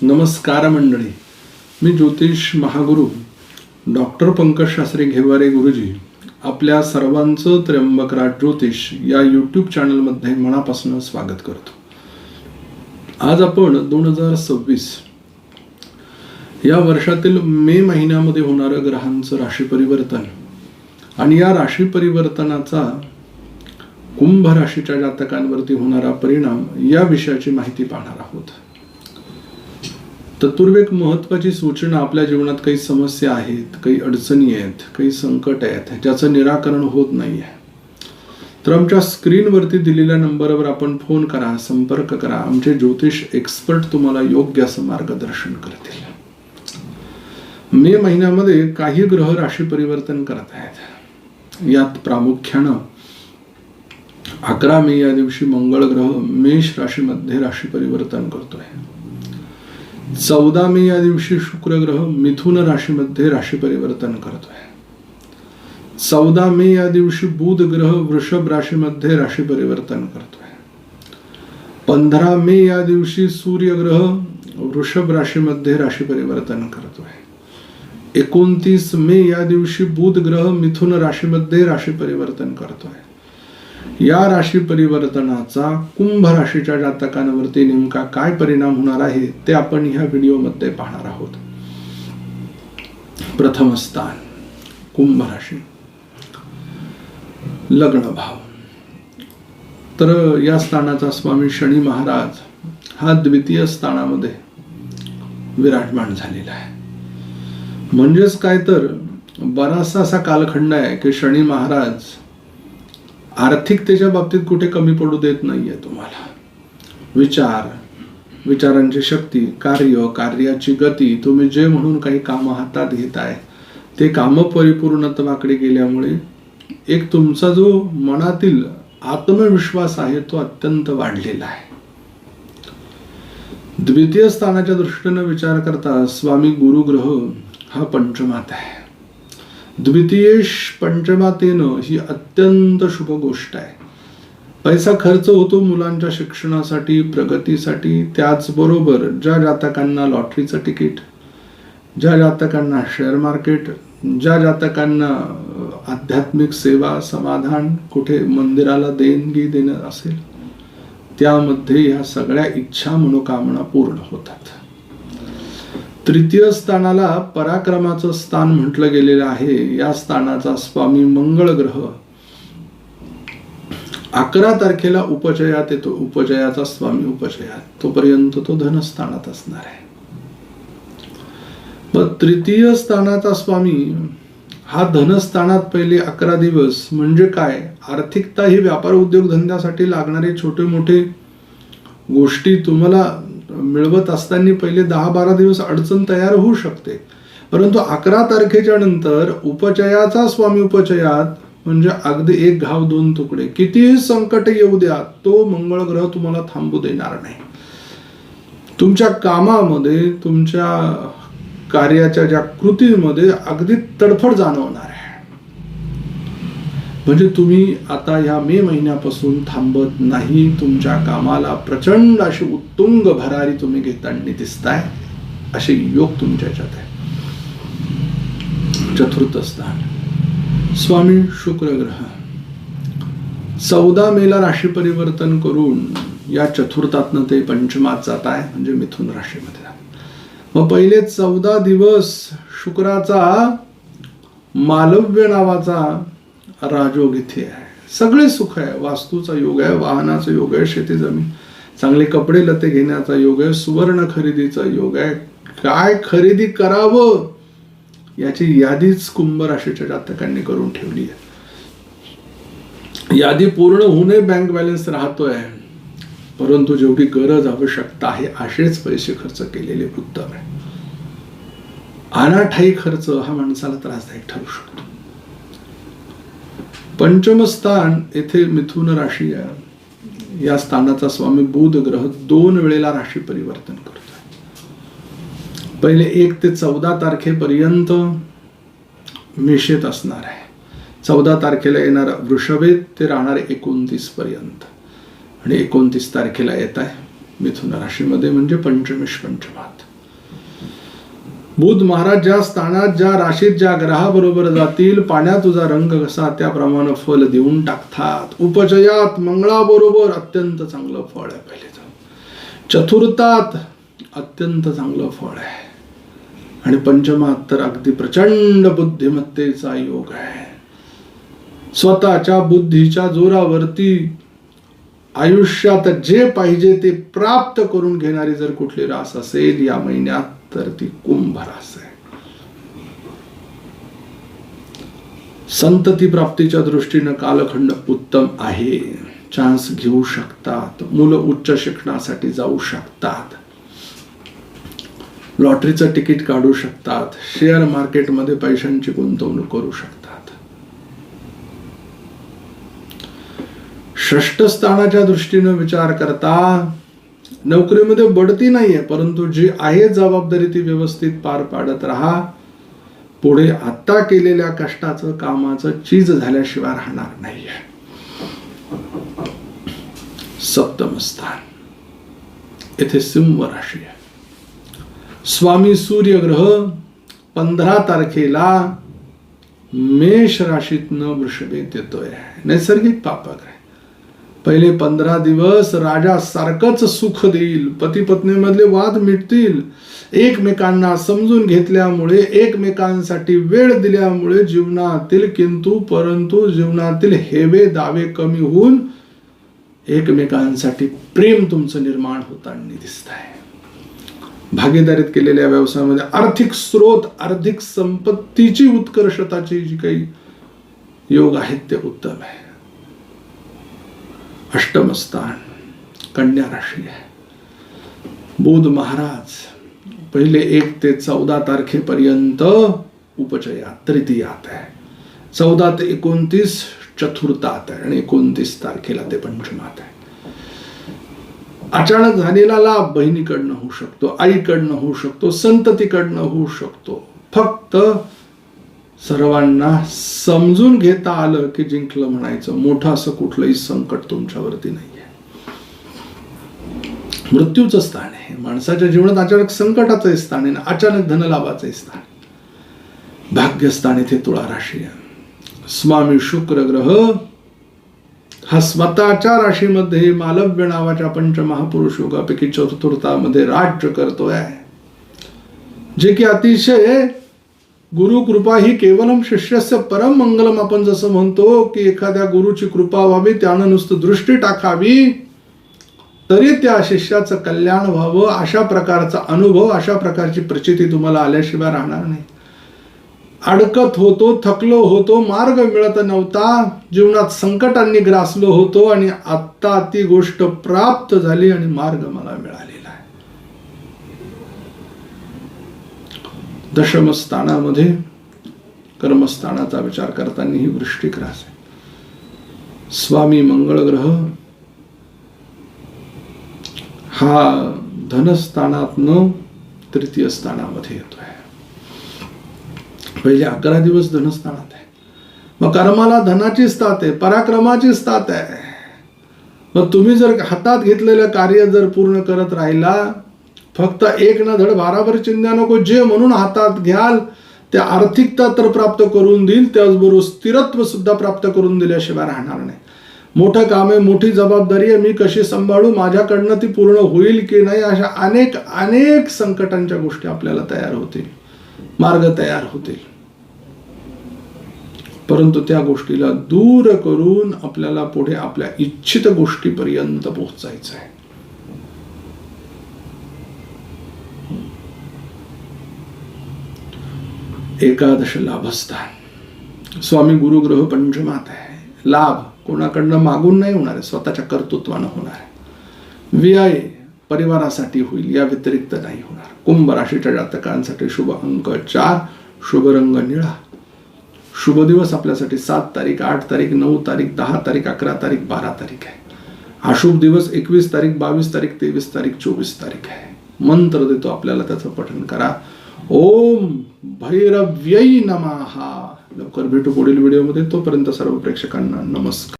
नमस्कार मंडळी, मी ज्योतिष महागुरु डॉक्टर पंकज शास्त्री घेवारे गुरुजी आपल्या सर्वांचं त्र्यंबकराज ज्योतिष या यूट्यूब चॅनलमध्ये मनापासून स्वागत करतो. आज आपण 2026 या वर्षातील मे महिन्यामध्ये होणारं ग्रहांचं राशी परिवर्तन आणि या राशी परिवर्तनाचा कुंभ राशीच्या जातकांवरती होणारा परिणाम या विषयाची माहिती पाहणार आहोत. तत्पूर्वी एक महत्त्वाची सूचना, आपल्या जीवनात काही समस्या आहेत, काही अडचणी आहेत, काही संकट आहेत ज्याचं निराकरण होत नाही आहे, तर आमच्या स्क्रीनवरती दिलेल्या नंबरवर आपण फोन करा, संपर्क करा. आमचे ज्योतिष एक्सपर्ट तुम्हाला योग्य असं मार्गदर्शन करतील. मे महिन्यामध्ये काही ग्रह राशी परिवर्तन करत आहेत. यात प्रामुख्यानं 11 मे या दिवशी मंगळ ग्रह मेष राशीमध्ये राशी परिवर्तन करतोय. 14 मे या दिवशी शुक्र ग्रह मिथुन राशीमध्ये राशी परिवर्तन करतोय. 14 मे या दिवशी बुध ग्रह वृषभ राशीमध्ये राशी परिवर्तन करतोय. 15 मे या दिवशी सूर्य ग्रह वृषभ राशीमध्ये राशी परिवर्तन करतोय. 29 मे या दिवशी बुध ग्रह मिथुन राशीमध्ये राशी परिवर्तन करतोय. या राशी परिवर्तनाचा कुंभ राशीच्या जातकांवरती नेमका काय परिणाम होणार आहे ते आपण ह्या व्हिडिओमध्ये पाहणार आहोत. प्रथम स्थान कुंभ राशी, लग्न भाव. तर या स्थानाचा स्वामी शनी महाराज हा द्वितीय स्थानामध्ये विराजमान झालेला आहे. म्हणजेच काय, तर बराचसा असा कालखंड आहे की शनी महाराज आर्थिकतेच्या बाबतीत कुठे कमी पडू देत नाहीये तुम्हाला. विचारांची शक्ती, कार्याची गती, तुम्ही जे म्हणून काही काम हातात घेताय ते काम परिपूर्णत्वाकडे गेल्यामुळे एक तुमचा जो मनातील आत्मविश्वास आहे तो अत्यंत वाढलेला आहे. द्वितीय स्थानाच्या दृष्टीने विचार करता स्वामी गुरु ग्रह हा पंचमात आहे. द्वितीयेश पंचमातेनं ही अत्यंत शुभ गोष्ट आहे. पैसा खर्च होतो मुलांच्या शिक्षणासाठी, प्रगतीसाठी. त्याचबरोबर ज्या जातकांना लॉटरीचं तिकीट, ज्या जातकांना शेअर मार्केट, ज्या जातकांना आध्यात्मिक सेवा, समाधान, कुठे मंदिराला देणगी देणं असेल, त्यामध्ये ह्या सगळ्या इच्छा मनोकामना पूर्ण होतात. तृतीय स्थानाला पराक्रमाचं स्थान म्हटलं गेलेलं आहे. या स्थानाचा स्वामी मंगळ ग्रह 11 तारखेला उपचयात येतो. उपचयाचा स्वामी उपचयात, तोपर्यंत तो धनस्थानात असणार आहे. पण तृतीय स्थानाचा स्वामी हा धनस्थानात पहिले 11 दिवस म्हणजे काय, आर्थिकता ही व्यापार उद्योग धंद्यासाठी लागणारे छोटे मोठे गोष्टी तुम्हाला मिळवत असताना पहिले 10-12 दिवस अडचण तयार होऊ शकते. परंतु 11 तारखेच्या नंतर उपचयाचा स्वामी उपचयात म्हणजे अगदी एक घाव दोन तुकडे. कितीही संकट येऊ द्या, तो मंगळ ग्रह तुम्हाला थांबू देणार नाही. तुमच्या कामामध्ये, तुमच्या कार्याच्या ज्या कृतीमध्ये अगदी तडफड जाणवणार आहे. म्हणजे तुम्ही आता ह्या मे महिन्यापासून थांबत नाही. तुमच्या कामाला प्रचंड अशी उत्तुंग भरारी तुम्ही घेताना दिसताय. असे योग तुमच्या ह्याच्यात आहे. चतुर्थ स्थान स्वामी शुक्र ग्रह 14 मेला राशी परिवर्तन करून या चतुर्थातनं ते पंचमात जात आहे, म्हणजे मिथुन राशीमध्ये. मग पहिले 14 दिवस शुक्राचा मालव्य नावाचा राजयोग इथे आहे. सगळे सुख आहे. वास्तूचा योग आहे, वाहनाचा योग आहे, शेती जमीन, चांगले कपडे लते घेण्याचा योग आहे, सुवर्ण खरेदीचा योग आहे. काय खरेदी करावं याची यादीच कुंभ राशीच्या जातकांनी करून ठेवली आहे. यादी पूर्ण होऊनही बँक बॅलन्स राहतोय, परंतु जेवढी गरज आवश्यकता आहे असेच पैसे खर्च केलेले उत्तम आहे. अनाठाई खर्च हा माणसाला त्रासदायक ठरू शकतो. पंचम स्थान येथे मिथुन राशी आहे. या स्थानाचा स्वामी बुध ग्रह 2 वेळेला राशी परिवर्तन करतोय. पहिले 1 ते 14 तारखेपर्यंत मेषेत असणार आहे. 14 तारखेला येणार वृषभेत, ते राहणार 29 पर्यंत आणि 29 तारखेला येत आहे मिथुन राशीमध्ये म्हणजे पंचमेश पंचमात. बुध महाराज ज्या स्थानात ज्या राशीत ज्या ग्रहाबरोबर जातील, पाण्यात तुझा रंग कसा त्याप्रमाणे फल देऊन टाकतात. उपचयात मंगळाबरोबर अत्यंत चांगलं फळ आहे. पहिले चतुर्थात अत्यंत चांगलं फळ आहे आणि पंचमात तर अगदी प्रचंड बुद्धिमत्तेचा योग आहे. स्वतःच्या बुद्धीच्या जोरावरती आयुष्यात जे पाहिजे ते प्राप्त करून घेणारी जर कुठली रास असेल या महिन्यात तर ती कुंभ रास आहे. संतती प्राप्तीच्या दृष्टीनं कालखंड उत्तम आहे. चान्स घेऊ शकतात, मुलं उच्च शिक्षणासाठी जाऊ शकतात, लॉटरीचं तिकीट काढू शकतात, शेअर मार्केटमध्ये पैशांची गुंतवणूक करू शकतात. षष्ठ स्थानाच्या दृष्टीनं विचार करता नोकरीमध्ये बढती नाहीये, परंतु जी आहे जबाबदारी ती व्यवस्थित पार पाडत राहा. पुढे आता केलेल्या कष्टाचं कामाचं चीज झाल्याशिवाय राहणार नाहीये. सप्तम स्थान येथे सिंह राशी आहे. स्वामी सूर्य ग्रह 15 तारखेला मेष राशीतनं वृषभेत येतोय. नैसर्गिक पापग्रह. पहिले 15 दिवस राजा सारखंच सुख देईल. पती पत्नीमधले वाद मिटतील. एकमेकांना समजून घेतल्यामुळे, एकमेकांसाठी वेळ दिल्यामुळे जीवनातील किंतु परंतु जीवनातील हेवे दावे कमी होऊन एकमेकांसाठी प्रेम तुमचं निर्माण होताना दिसत आहे. भागीदारीत केलेल्या व्यवसायामध्ये आर्थिक स्रोत, आर्थिक संपत्तीची उत्कर्षताची जी काही योग आहेत ते उत्तम आहे. अष्टम स्थान कन्या राशी आहे. बुध महाराज पहिले 1 ते 14 तारखेपर्यंत उपचयात तृतीयात आहे. 14 ते 29 चतुर्थात आहे आणि 29 तारखेला ते पंचमात आहे. अचानक झालेला लाभ बहिणीकडनं होऊ शकतो, आईकडनं होऊ शकतो, संततीकडनं होऊ शकतो. फक्त सर्वांना समजून घेता आलं की जिंकलं म्हणायचं. मोठं असं कुठलंही संकट तुमच्यावरती नाहीये. मृत्यूचं स्थान आहे. माणसाच्या जीवनात अचानक संकटाचं स्थान आहे, अचानक धनलाभाचं स्थान. भाग्यस्थान येथे तुळा राशी आहे. स्वामी शुक्र ग्रह हा स्वतःच्या राशीमध्ये मालव्य नावाच्या पंचमहापुरुष योगापैकी चतुर्थामध्ये राज्य करतोय, जे की अतिशय गुरु कृपा ही केवलम शिष्यस्य परम मंगलम. आपण जसं म्हणतो की एखाद्या गुरुची कृपा व्हावी, त्यानं नुसतं दृष्टी टाकावी तरी त्या शिष्याचं कल्याण व्हावं, अशा प्रकारचा अनुभव, अशा प्रकारची प्रचिती तुम्हाला आल्याशिवाय राहणार नाही. अडकत होतो, थकलो होतो, मार्ग मिळत नव्हता, जीवनात संकटांनी ग्रासलो होतो आणि आता ती गोष्ट प्राप्त झाली आणि मार्ग मला मिळालेला आहे. दशम स्थानामध्ये कर्मस्थानाचा विचार करताना ही वृश्चिक रास आहे. स्वामी मंगळ ग्रह हा धनस्थानातनं तृतीय स्थानामध्ये येतोय. पहिले 11 दिवस धनस्थानात आहे. मग कर्माला धनाची स्तात आहे, पराक्रमाची स्तात आहे. मग तुम्ही जर हातात घेतलेलं कार्य जर पूर्ण करत राहिला, फक्त एक न धड भाराभर चिंध्या नको, जे म्हणून हातात घ्याल त्या आर्थिकता तर प्राप्त करून देईल, त्याचबरोबर स्थिरत्व सुद्धा प्राप्त करून दिल्याशिवाय राहणार नाही. मोठं काम आहे, मोठी जबाबदारी आहे, मी कशी सांभाळू, माझ्याकडनं ती पूर्ण होईल की नाही, अशा अनेक अनेक संकटांच्या गोष्टी आपल्याला तयार होतील, मार्ग तयार होतील. परंतु त्या गोष्टीला दूर करून आपल्याला पुढे आपल्या इच्छित गोष्टीपर्यंत पोहोचायचं आहे. एकादश लाभस्थान स्वामी गुरुग्रह पंचमात आहे. लाभ कोणाकडनं मागून नाही होणार आहे, स्वतःच्या कर्तृत्वानं होणार आहे. व्यय परिवारासाठी होईल, या व्यतिरिक्त नाही होणार. कुंभ राशीच्या जातकांसाठी शुभ अंक 4, शुभ रंग निळा. शुभ दिवस आपल्यासाठी 7 तारीख, 8 तारीख, 9 तारीख, 10 तारीख, 11 तारीख, 12 तारीख आहे. अशुभ दिवस 21 तारीख, 22 तारीख, 23 तारीख, 24 तारीख आहे. मंत्र देतो आपल्याला, त्याचं पठण करा. ओम भैरव्यै नमः. लवकर भेटू पुढील व्हिडिओमध्ये. तोपर्यंत सर्व प्रेक्षकांना नमस्कार.